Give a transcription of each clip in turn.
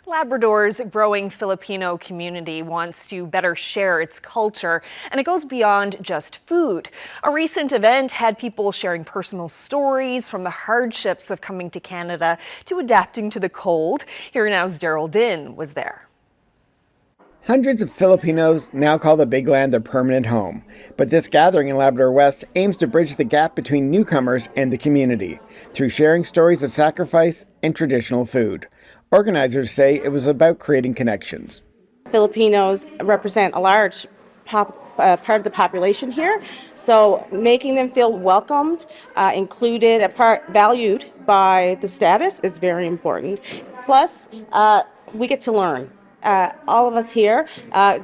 Labrador's growing Filipino community wants to better share its culture, and it goes beyond just food. A recent event had people sharing personal stories from the hardships of coming to Canada to adapting to the cold. Here Now's Daryl Din was there. Hundreds of Filipinos now call the Big Land their permanent home, but this gathering in Labrador West aims to bridge the gap between newcomers and the community through sharing stories of sacrifice and traditional food. Organizers say it was about creating connections. Filipinos represent a large part of the population here, so making them feel welcomed, included, valued by the status is very important. Plus, we get to learn. All of us here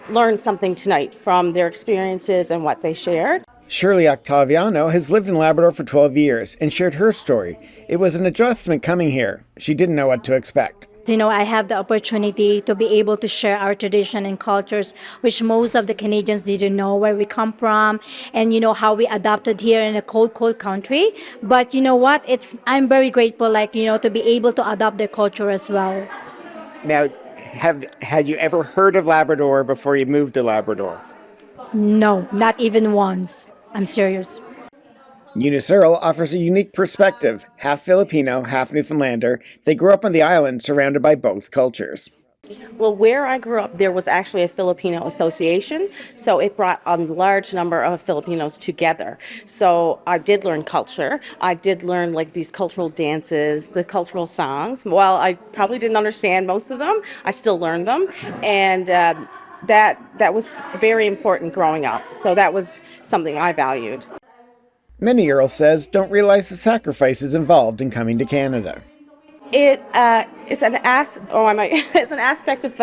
learned something tonight from their experiences and what they shared. Shirley Octaviano has lived in Labrador for 12 years and shared her story. It was an adjustment coming here. She didn't know what to expect. I have the opportunity to be able to share our tradition and cultures, which most of the Canadians didn't know where we come from and how we adapted here in a cold country. But you know what? I'm very grateful, to be able to adopt their culture as well. Now, had you ever heard of Labrador before you moved to Labrador? No, not even once. I'm serious. Eunice Earl offers a unique perspective. Half Filipino, half Newfoundlander, they grew up on the island surrounded by both cultures. Well, where I grew up, there was actually a Filipino association, so it brought a large number of Filipinos together. So I did learn culture. I did learn these cultural dances, the cultural songs. While I probably didn't understand most of them, I still learned them, and that was very important growing up. So that was something I valued. Many, Earl says, don't realize the sacrifices involved in coming to Canada. It's an aspect of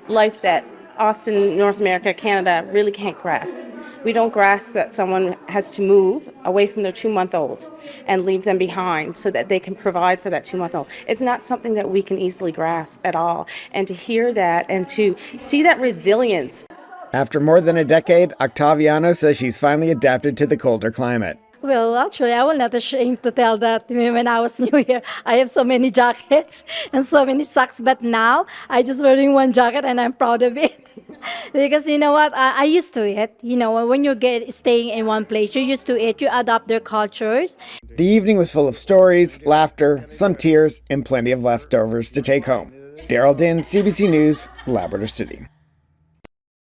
life that us in North America, Canada, really can't grasp. We don't grasp that someone has to move away from their 2-month-old and leave them behind so that they can provide for that 2-month-old. It's not something that we can easily grasp at all. And to hear that and to see that resilience. After more than a decade, Octaviano says she's finally adapted to the colder climate. Well, actually, I was not ashamed to tell that when I was new here. I have so many jackets and so many socks, but now I just wearing one jacket and I'm proud of it. Because you know what, I used to it. When you staying in one place, you're used to it. You adopt their cultures. The evening was full of stories, laughter, some tears, and plenty of leftovers to take home. Daryl Din, CBC News, Labrador City.